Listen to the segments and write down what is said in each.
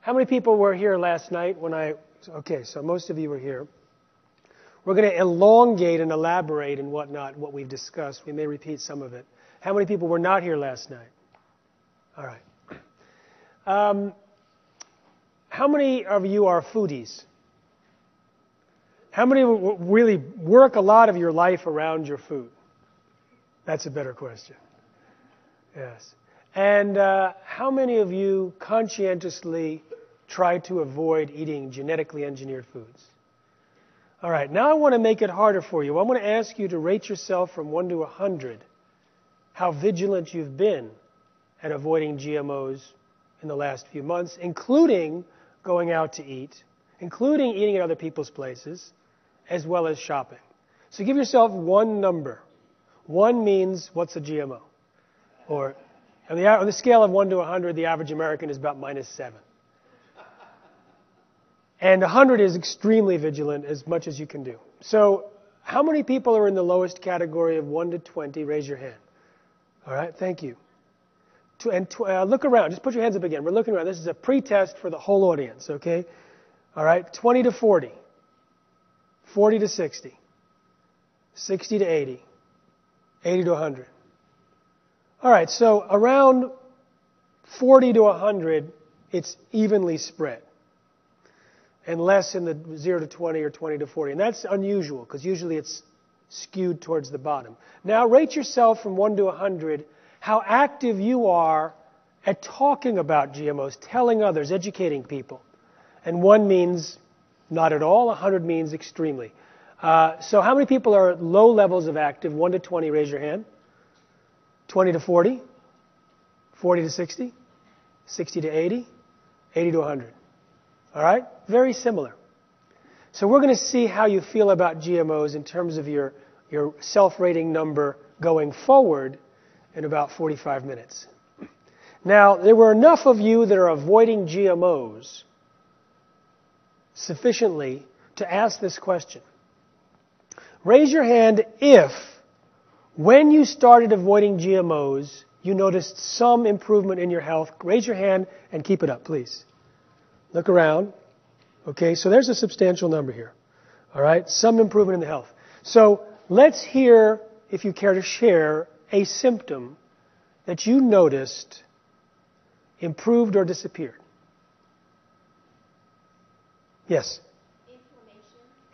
How many people were here last night when okay, so most of you were here. We're going to elongate and elaborate and whatnot what we've discussed. We may repeat some of it. How many people were not here last night? All right. How many of you are foodies? How many really work a lot of your life around your food? That's a better question. Yes. And how many of you conscientiously try to avoid eating genetically engineered foods? All right, now I want to make it harder for you. I want to ask you to rate yourself from 1 to 100 how vigilant you've been at avoiding GMOs in the last few months, including going out to eat, including eating at other people's places, as well as shopping. So give yourself one number. 1 means, what's a GMO? Or on the scale of 1 to 100, the average American is about -7. And 100 is extremely vigilant, as much as you can do. So how many people are in the lowest category of 1 to 20? Raise your hand. All right, thank you. Look around. Just put your hands up again. We're looking around. This is a pre-test for the whole audience, okay? All right, 20 to 40, 40 to 60, 60 to 80, 80 to 100. All right, so around 40 to 100, it's evenly spread. And less in the 0 to 20 or 20 to 40. And that's unusual, because usually it's skewed towards the bottom. Now rate yourself from 1 to 100 how active you are at talking about GMOs, telling others, educating people. And 1 means not at all, 100 means extremely. So how many people are at low levels of active? 1 to 20, raise your hand. 20 to 40, 40 to 60, 60 to 80, 80 to 100. All right? Very similar. So we're going to see how you feel about GMOs in terms of your self-rating number going forward in about 45 minutes. Now, there were enough of you that are avoiding GMOs sufficiently to ask this question. Raise your hand if, when you started avoiding GMOs, you noticed some improvement in your health. Raise your hand and keep it up, please. Look around. Okay, so there's a substantial number here. All right, some improvement in the health. So let's hear, if you care to share, a symptom that you noticed improved or disappeared. Yes?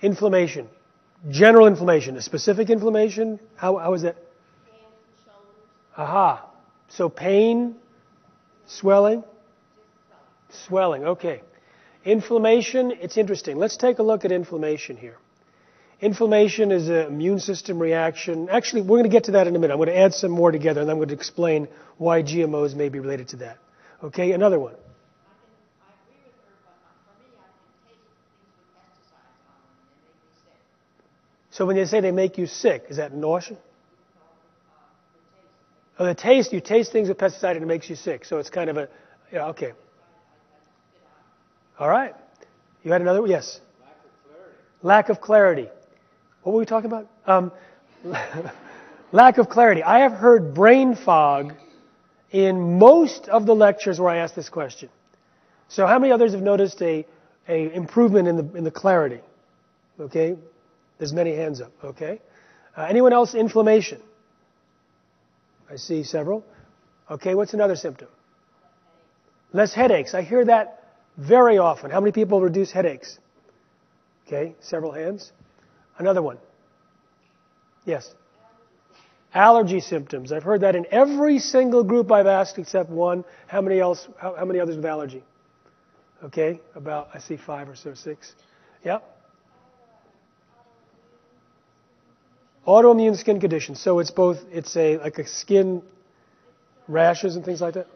Inflammation. General inflammation. A specific inflammation? How is that? Hands and shoulders. Aha. So pain, swelling? Swelling, okay. Inflammation, it's interesting. Let's take a look at inflammation here. Inflammation is an immune system reaction. Actually, we're going to get to that in a minute. I'm going to add some more together, and I'm going to explain why GMOs may be related to that. Okay, another one. I agree with her, but for me, I can taste things with pesticides on them, and they make me sick. So when they say they make you sick, is that nausea? The taste. Oh, the taste, you taste things with pesticide and it makes you sick. So it's kind of a, yeah, okay. All right. You had another one? Yes. Lack of clarity. Lack of clarity. What were we talking about? Lack of clarity. I have heard brain fog in most of the lectures where I ask this question. So how many others have noticed a improvement in the clarity? Okay. There's many hands up. Okay. Anyone else? Inflammation. I see several. Okay. What's another symptom? Less headaches. I hear that very often. How many people reduce headaches? Okay, several hands. Another one. Yes. Allergy symptoms. I've heard that in every single group I've asked except one. How many others with allergy? Okay, about, I see 5 or so, 6. Yep. Autoimmune skin condition. So it's both, it's like a skin rashes and things like that?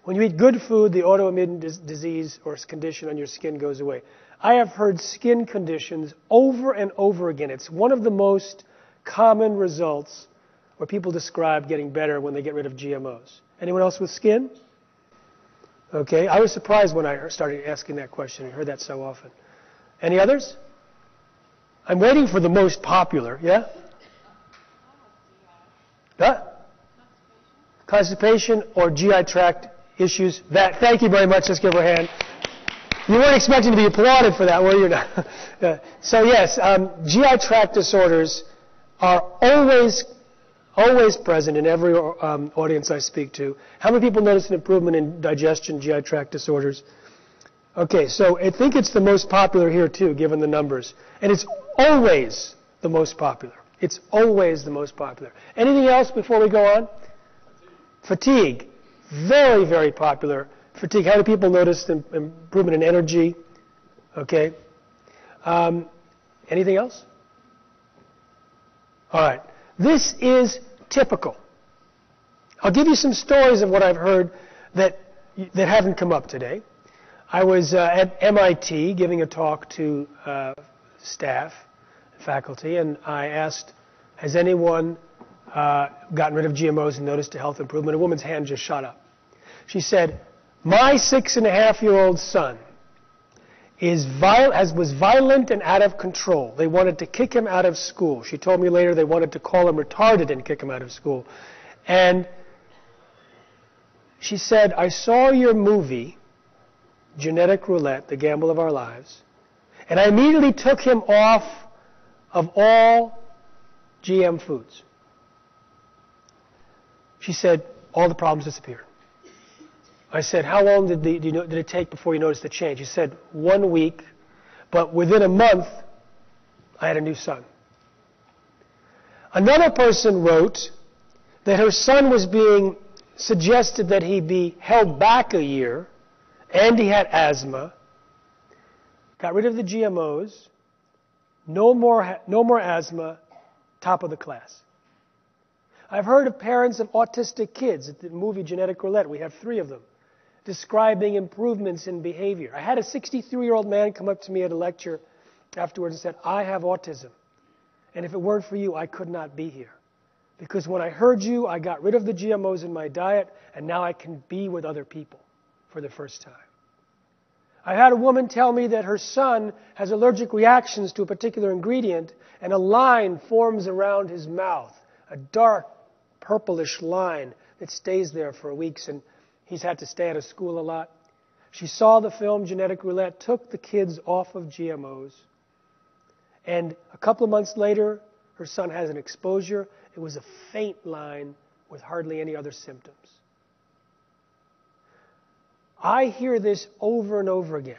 When you eat good food, the autoimmune disease or condition on your skin goes away. I have heard skin conditions over and over again. It's one of the most common results where people describe getting better when they get rid of GMOs. Anyone else with skin? Okay, I was surprised when I started asking that question. I heard that so often. Any others? I'm waiting for the most popular. Yeah? constipation, or GI tract issues. Thank you very much. Let's give her a hand. You weren't expecting to be applauded for that, were you? So yes, GI tract disorders are always present in every audience I speak to. How many people notice an improvement in digestion, GI tract disorders? Okay, so I think it's the most popular here too, given the numbers. And it's always the most popular. It's always the most popular. Anything else before we go on? Fatigue. Very, very popular. Fatigue. How many people notice the improvement in energy? Okay. Anything else? All right. This is typical. I'll give you some stories of what I've heard that haven't come up today. I was at MIT giving a talk to staff, faculty, and I asked, has anyone gotten rid of GMOs and noticed a health improvement? A woman's hand just shot up. She said, my 6.5-year-old son was violent and out of control. They wanted to kick him out of school. She told me later they wanted to call him retarded and kick him out of school. And she said, I saw your movie, Genetic Roulette, The Gamble of Our Lives, and I immediately took him off of all GM foods. She said, all the problems disappeared. I said, how long did it take before you noticed the change? He said, 1 week, but within a month, I had a new son. Another person wrote that her son was being suggested that he be held back a year, and he had asthma, got rid of the GMOs, no more asthma, top of the class. I've heard of parents of autistic kids at the movie Genetic Roulette. We have 3 of them, describing improvements in behavior. I had a 63-year-old man come up to me at a lecture afterwards and said, I have autism, and if it weren't for you, I could not be here. Because when I heard you, I got rid of the GMOs in my diet, and now I can be with other people for the first time. I had a woman tell me that her son has allergic reactions to a particular ingredient, and a line forms around his mouth, a dark purplish line that stays there for weeks, and he's had to stay out of school a lot. She saw the film Genetic Roulette, took the kids off of GMOs, and a couple of months later, her son has an exposure. It was a faint line with hardly any other symptoms. I hear this over and over again.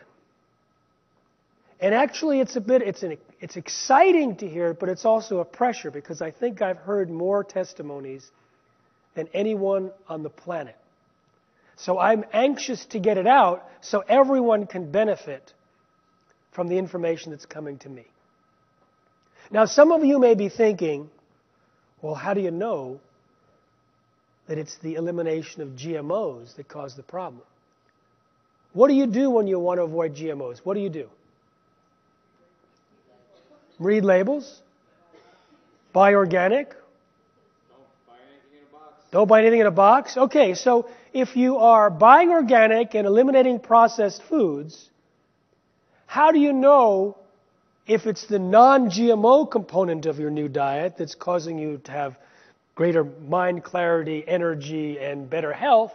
And actually it's exciting to hear it, but it's also a pressure, because I think I've heard more testimonies than anyone on the planet. So I'm anxious to get it out so everyone can benefit from the information that's coming to me. Now, some of you may be thinking, well, how do you know that it's the elimination of GMOs that caused the problem? What do you do when you want to avoid GMOs? What do you do? Read labels? Buy organic? Don't buy anything in a box? Okay, so if you are buying organic and eliminating processed foods, how do you know if it's the non-GMO component of your new diet that's causing you to have greater mind clarity, energy, and better health,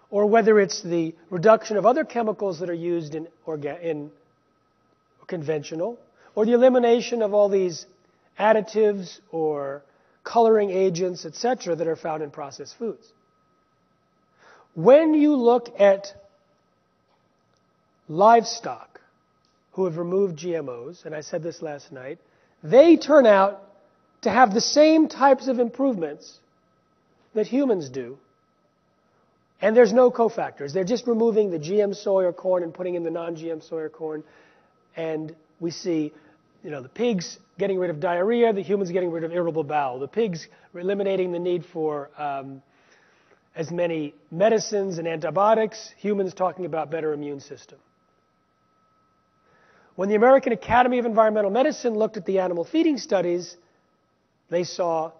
or whether it's the reduction of other chemicals that are used in conventional, or the elimination of all these additives or coloring agents, etc., that are found in processed foods? When you look at livestock who have removed GMOs, and I said this last night, they turn out to have the same types of improvements that humans do, and there's no cofactors. They're just removing the GM soy or corn and putting in the non-GM soy or corn, and we see, the pigs getting rid of diarrhea, the humans getting rid of irritable bowel, the pigs eliminating the need for as many medicines and antibiotics, humans talking about better immune system. When the American Academy of Environmental Medicine looked at the animal feeding studies, they saw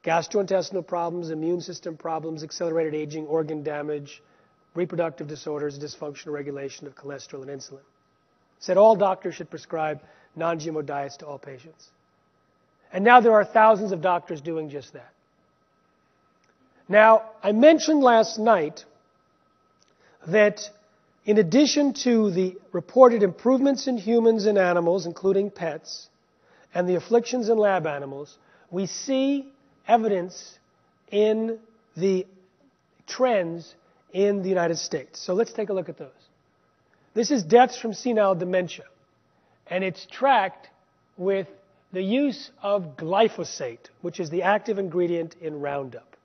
gastrointestinal problems, immune system problems, accelerated aging, organ damage, reproductive disorders, dysfunctional regulation of cholesterol and insulin. Said all doctors should prescribe non-GMO diets to all patients. And now there are thousands of doctors doing just that. Now, I mentioned last night that in addition to the reported improvements in humans and animals, including pets, and the afflictions in lab animals, we see evidence in the trends in the United States. So let's take a look at those. This is deaths from senile dementia, and it's tracked with the use of glyphosate, which is the active ingredient in Roundup.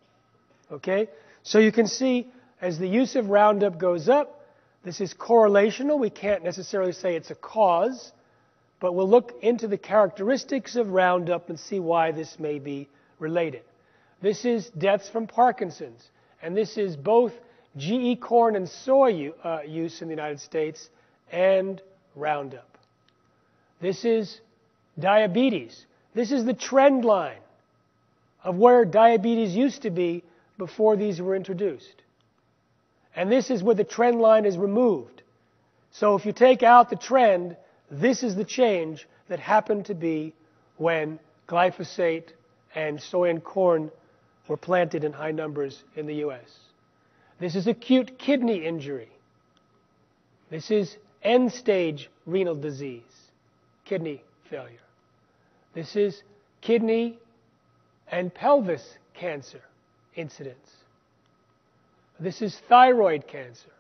Okay? So you can see as the use of Roundup goes up, this is correlational. We can't necessarily say it's a cause, but we'll look into the characteristics of Roundup and see why this may be related. This is deaths from Parkinson's, and this is both GE corn and soy use in the United States and Roundup. This is diabetes. This is the trend line of where diabetes used to be before these were introduced. And this is where the trend line is removed. So if you take out the trend, this is the change that happened to be when glyphosate and soy and corn were planted in high numbers in the U.S. This is acute kidney injury. This is end-stage renal disease, kidney failure. This is kidney and pelvis cancer incidence. This is thyroid cancer.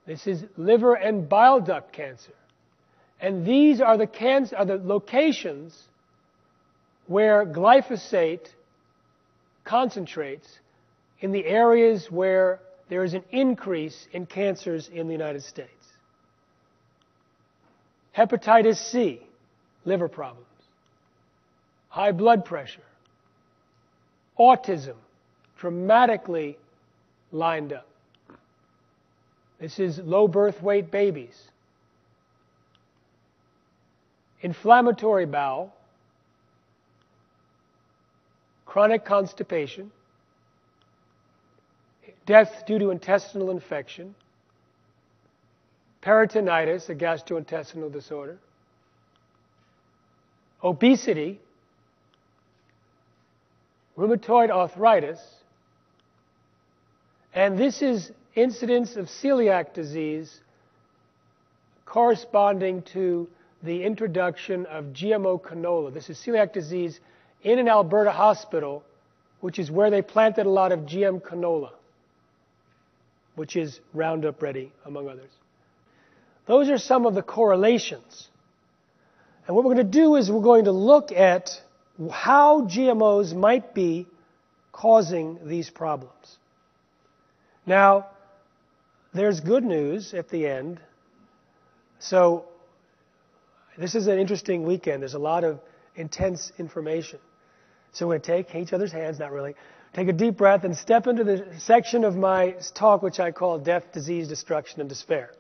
This is liver and bile duct cancer. And these are the locations where glyphosate concentrates in the areas where there is an increase in cancers in the United States. Hepatitis C, liver problems. High blood pressure. Autism, dramatically lined up. This is low birth weight babies. Inflammatory bowel. Chronic constipation. Death due to intestinal infection. Peritonitis, a gastrointestinal disorder. Obesity. Rheumatoid arthritis. And this is incidence of celiac disease corresponding to the introduction of GMO canola. This is celiac disease in an Alberta hospital, which is where they planted a lot of GM canola, which is Roundup ready, among others. Those are some of the correlations. And what we're going to do is we're going to look at how GMOs might be causing these problems. Now, there's good news at the end. So, this is an interesting weekend. There's a lot of intense information. So we're going to take each other's hands, not really, take a deep breath and step into the section of my talk which I call Death, Disease, Destruction, and Despair.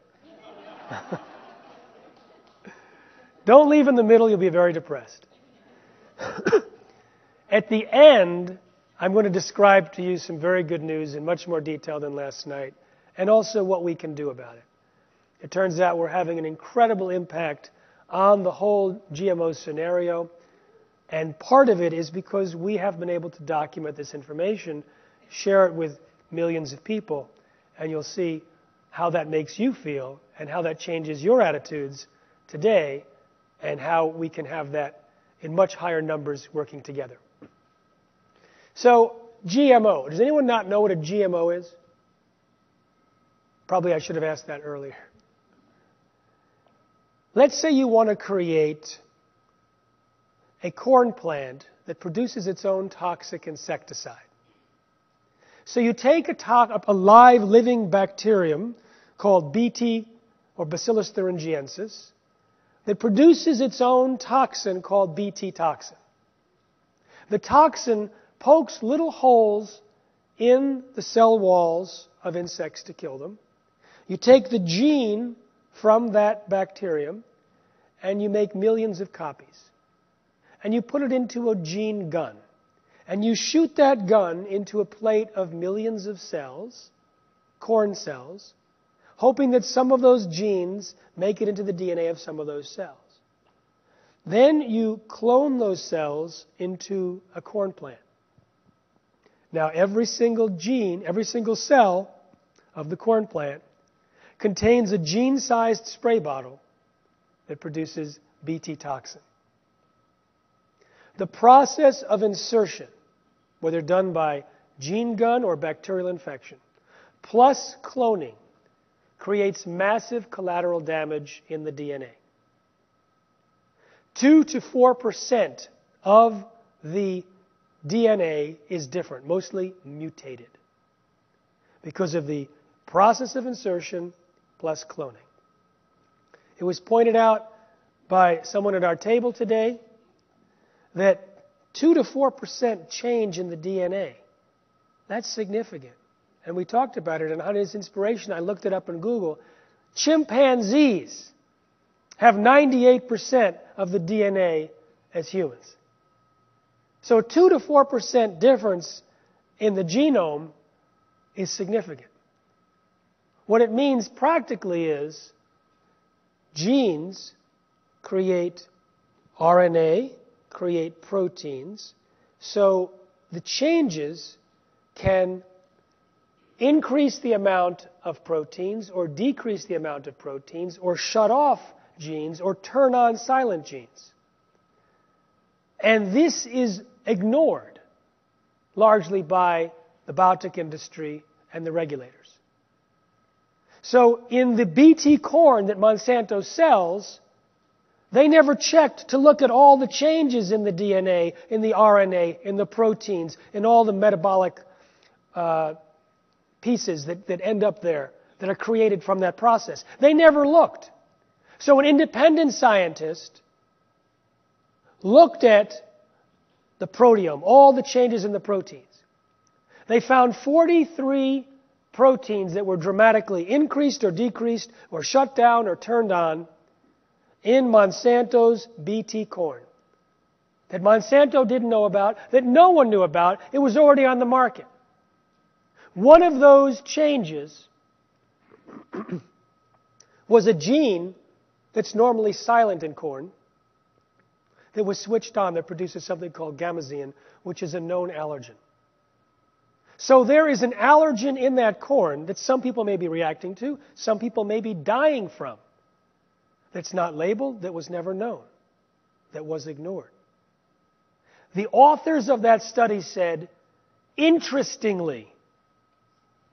Don't leave in the middle, you'll be very depressed. At the end, I'm going to describe to you some very good news in much more detail than last night, and also what we can do about it. It turns out we're having an incredible impact on the whole GMO scenario, and part of it is because we have been able to document this information, share it with millions of people, and you'll see how that makes you feel and how that changes your attitudes today, and how we can have that in much higher numbers working together. So, GMO. Does anyone not know what a GMO is? Probably I should have asked that earlier. Let's say you want to create a corn plant that produces its own toxic insecticide. So you take a live living bacterium called Bt, or Bacillus thuringiensis, that produces its own toxin called Bt toxin. The toxin pokes little holes in the cell walls of insects to kill them. You take the gene from that bacterium and you make millions of copies. And you put it into a gene gun. And you shoot that gun into a plate of millions of cells, corn cells, hoping that some of those genes make it into the DNA of some of those cells. Then you clone those cells into a corn plant. Now, every single gene, every single cell of the corn plant contains a gene-sized spray bottle that produces Bt toxin. The process of insertion, whether done by gene gun or bacterial infection, plus cloning, creates massive collateral damage in the DNA. 2 to 4% of the DNA is different, mostly mutated, because of the process of insertion plus cloning. It was pointed out by someone at our table today that 2 to 4% change in the DNA, that's significant. And we talked about it, and on his inspiration, I looked it up in Google. Chimpanzees have 98% of the DNA as humans. So 2 to 4% difference in the genome is significant. What it means practically is genes create RNA, create proteins, so the changes can increase the amount of proteins or decrease the amount of proteins or shut off genes or turn on silent genes. And this is ignored largely by the biotech industry and the regulators. So in the Bt corn that Monsanto sells, they never checked to look at all the changes in the DNA, in the RNA, in the proteins, in all the metabolic pieces that end up there, that are created from that process. They never looked. So an independent scientist looked at the proteome, all the changes in the proteins. They found 43 proteins that were dramatically increased or decreased or shut down or turned on in Monsanto's Bt corn. That Monsanto didn't know about, that no one knew about. It was already on the market. One of those changes was a gene that's normally silent in corn that was switched on that produces something called gamazine, which is a known allergen. So there is an allergen in that corn that some people may be reacting to, some people may be dying from, that's not labeled, that was never known, that was ignored. The authors of that study said, interestingly,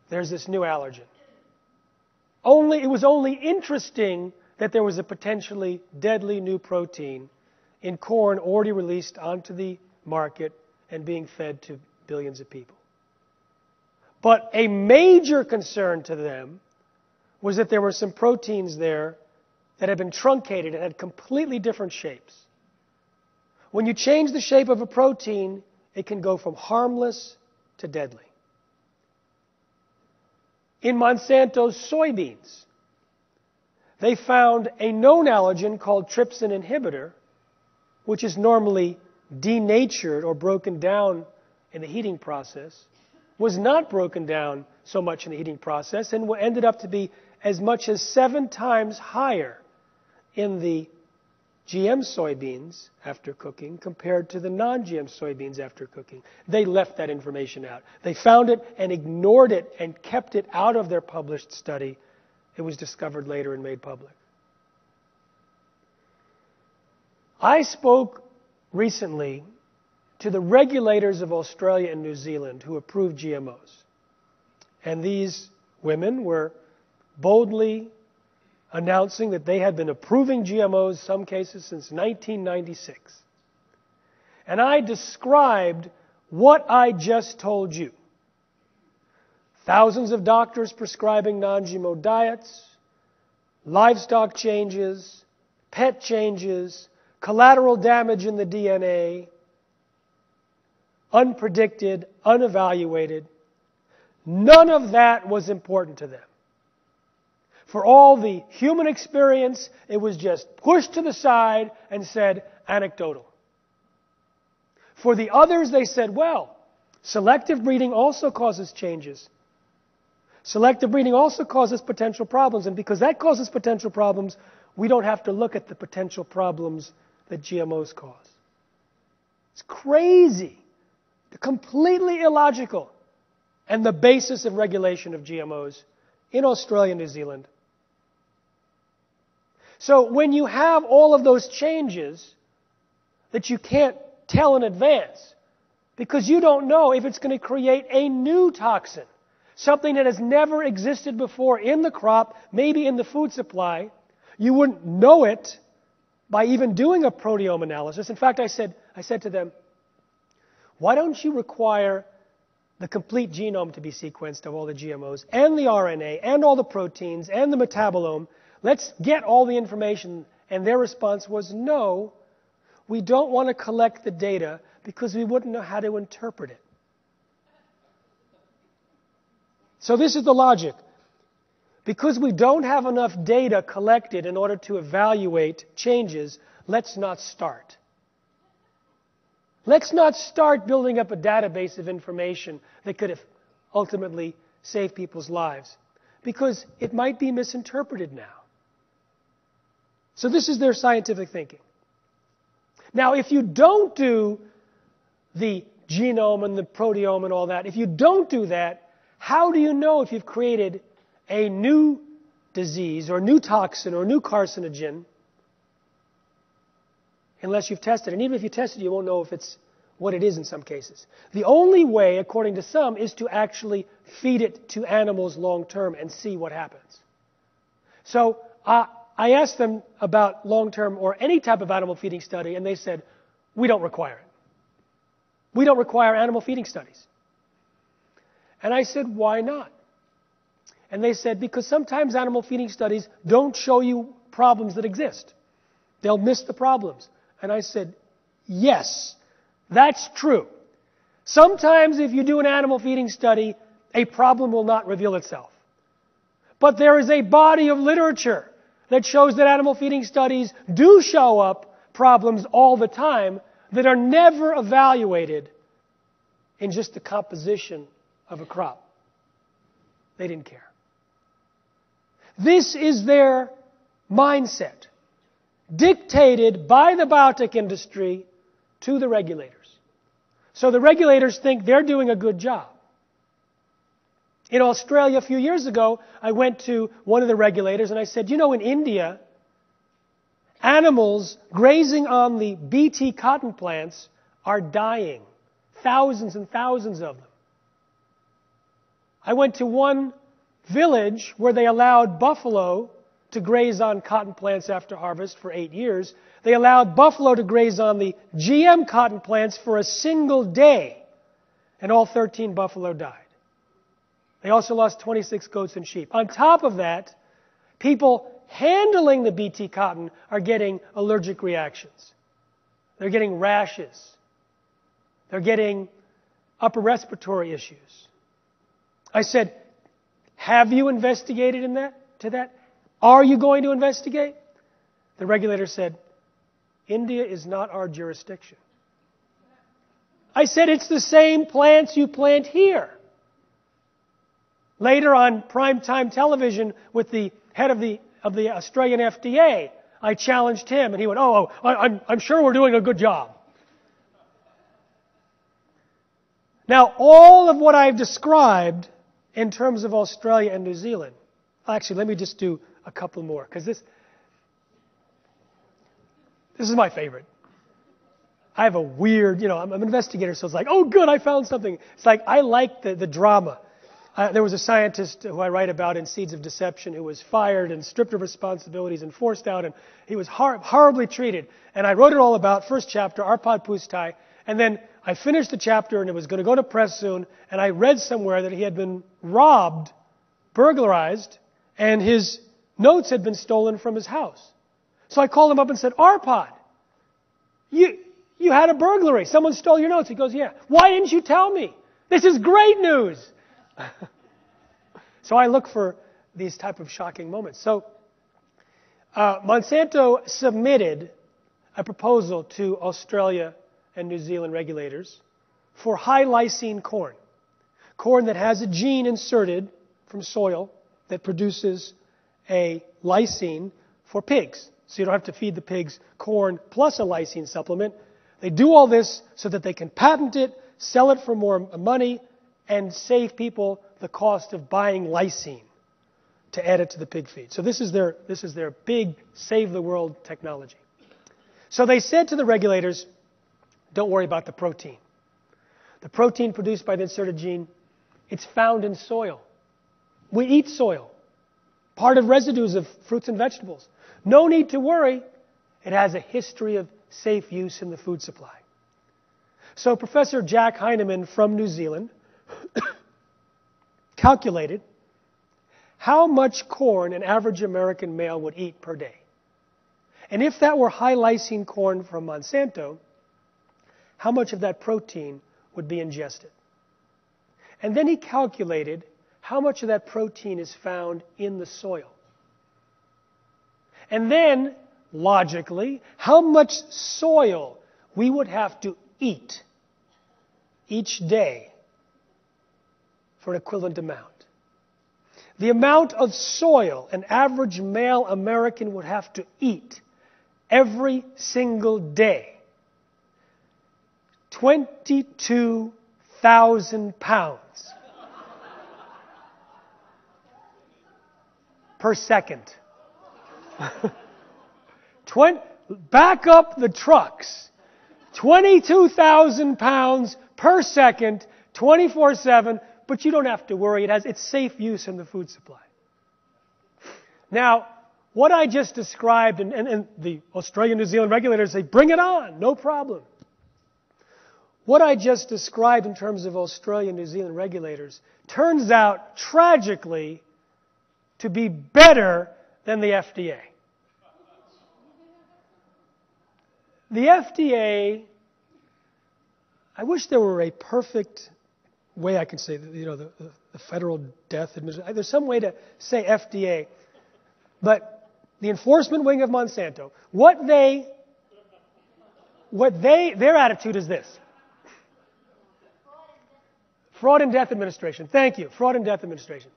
there's this new allergen. It was only interesting that there was a potentially deadly new protein in corn already released onto the market and being fed to billions of people. But a major concern to them was that there were some proteins there that had been truncated and had completely different shapes. When you change the shape of a protein, it can go from harmless to deadly. In Monsanto's soybeans, they found a known allergen called trypsin inhibitor, which is normally denatured or broken down in the heating process, was not broken down so much in the heating process and ended up to be as much as 7 times higher in the GM soybeans after cooking compared to the non-GM soybeans after cooking. They left that information out. They found it and ignored it and kept it out of their published study. It was discovered later and made public. I spoke recently to the regulators of Australia and New Zealand who approved GMOs. And these women were boldly announcing that they had been approving GMOs, some cases, since 1996. And I described what I just told you. Thousands of doctors prescribing non-GMO diets, livestock changes, pet changes, collateral damage in the DNA, unpredicted, unevaluated. None of that was important to them. For all the human experience, it was just pushed to the side and said, anecdotal. For the others, they said, well, selective breeding also causes changes. Selective breeding also causes potential problems. And because that causes potential problems, we don't have to look at the potential problems that GMOs cause. It's crazy Completely illogical. And the basis of regulation of GMOs in Australia and New Zealand. So when you have all of those changes that you can't tell in advance, because you don't know if it's going to create a new toxin, something that has never existed before in the crop, maybe in the food supply, you wouldn't know it by even doing a proteome analysis. In fact, I said to them, why don't you require the complete genome to be sequenced of all the GMOs, and the RNA, and all the proteins, and the metabolome? Let's get all the information. And their response was, no, we don't want to collect the data because we wouldn't know how to interpret it. So this is the logic. Because we don't have enough data collected in order to evaluate changes, let's not start. Let's not start building up a database of information that could ultimately save people's lives, because it might be misinterpreted now. So this is their scientific thinking. Now, if you don't do the genome and the proteome and all that, if you don't do that, how do you know if you've created a new disease or new toxin or new carcinogen unless you've tested? And even if you tested, you won't know if it's what it is in some cases. The only way, according to some, is to actually feed it to animals long term and see what happens. So I asked them about long-term or any type of animal feeding study, and they said, we don't require it. We don't require animal feeding studies. And I said, why not? And they said, because sometimes animal feeding studies don't show you problems that exist. They'll miss the problems. And I said, yes, that's true. Sometimes if you do an animal feeding study, a problem will not reveal itself. But there is a body of literature that shows that animal feeding studies do show up problems all the time that are never evaluated in just the composition of a crop. They didn't care. This is their mindset, dictated by the biotech industry to the regulators. So the regulators think they're doing a good job. In Australia, a few years ago, I went to one of the regulators and I said, you know, in India, animals grazing on the Bt cotton plants are dying. Thousands and thousands of them. I went to one village where they allowed buffalo to graze on cotton plants after harvest for 8 years. They allowed buffalo to graze on the GM cotton plants for a single day, and all 13 buffalo died. They also lost 26 goats and sheep. On top of that, people handling the Bt cotton are getting allergic reactions. They're getting rashes. They're getting upper respiratory issues. I said, have you investigated into that? Are you going to investigate? The regulator said, India is not our jurisdiction. I said, it's the same plants you plant here. Later on primetime television with the head of the Australian FDA, I challenged him and he went, I'm sure we're doing a good job. Now, all of what I've described in terms of Australia and New Zealand, actually, let me just do a couple more, because this is my favorite. I have a weird, I'm an investigator, so it's like, oh, good, I found something. It's like, I like the drama. There was a scientist who I write about in Seeds of Deception who was fired and stripped of responsibilities and forced out, and he was horribly treated. And I wrote it all about, first chapter, Arpad Pustai, and then I finished the chapter and it was going to go to press soon, and I read somewhere that he had been robbed, burglarized, and his notes had been stolen from his house. So I called him up and said, Arpad, you had a burglary. Someone stole your notes. He goes, yeah. Why didn't you tell me? This is great news. So I look for these type of shocking moments. So Monsanto submitted a proposal to Australia and New Zealand regulators for high lysine corn. Corn that has a gene inserted from soil that produces a lysine for pigs. So you don't have to feed the pigs corn plus a lysine supplement. They do all this so that they can patent it, sell it for more money, and save people the cost of buying lysine to add it to the pig feed. So this is their big save the world technology. So they said to the regulators, don't worry about the protein. The protein produced by the inserted gene, it's found in soil. We eat soil. Part of residues of fruits and vegetables. No need to worry. It has a history of safe use in the food supply. So Professor Jack Heinemann from New Zealand calculated how much corn an average American male would eat per day. And if that were high lysine corn from Monsanto, how much of that protein would be ingested? And then he calculated how much of that protein is found in the soil. And then, logically, how much soil we would have to eat each day for an equivalent amount. The amount of soil an average male American would have to eat every single day. 22,000 pounds per second. Back up the trucks. 22,000 pounds per second, 24/7, but you don't have to worry. It's safe use in the food supply. Now, what I just described, and the Australian New Zealand regulators say, bring it on, no problem. What I just described in terms of Australian New Zealand regulators turns out, tragically, to be better than the FDA. The FDA, I wish there were a perfect way I could say, the Federal Death Administration. There's some way to say FDA, but the enforcement wing of Monsanto, their attitude is this. Fraud and Death Administration. Thank you. Fraud and Death Administration.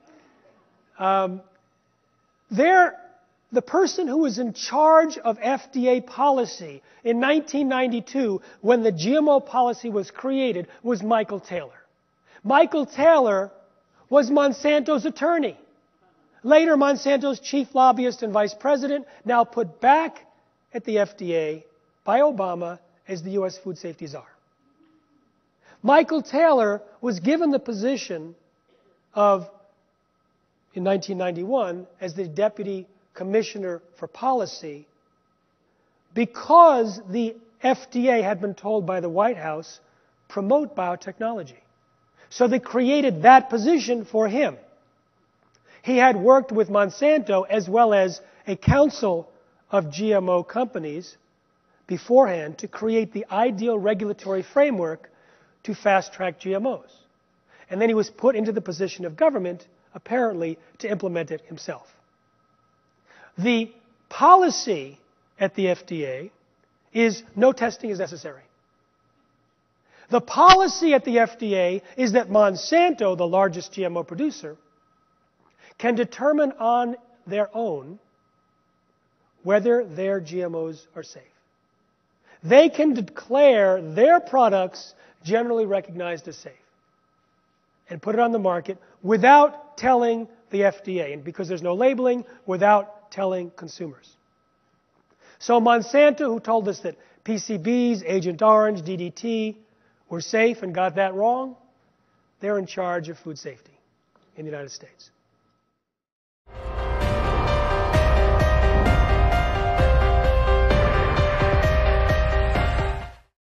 The person who was in charge of FDA policy in 1992, when the GMO policy was created, was Michael Taylor. Michael Taylor was Monsanto's attorney. Later, Monsanto's chief lobbyist and vice president, now put back at the FDA by Obama as the U.S. food safety czar. Michael Taylor was given the position of, in 1991, as the Deputy Commissioner for Policy because the FDA had been told by the White House, promote biotechnology. So they created that position for him. He had worked with Monsanto as well as a council of GMO companies beforehand to create the ideal regulatory framework to fast-track GMOs. And then he was put into the position of government, apparently, to implement it himself. The policy at the FDA is no testing is necessary. The policy at the FDA is that Monsanto, the largest GMO producer, can determine on their own whether their GMOs are safe. They can declare their products generally recognized as safe and put it on the market without telling the FDA, and because there's no labeling, without telling consumers. So Monsanto, who told us that PCBs, Agent Orange, DDT were safe and got that wrong, they're in charge of food safety in the United States.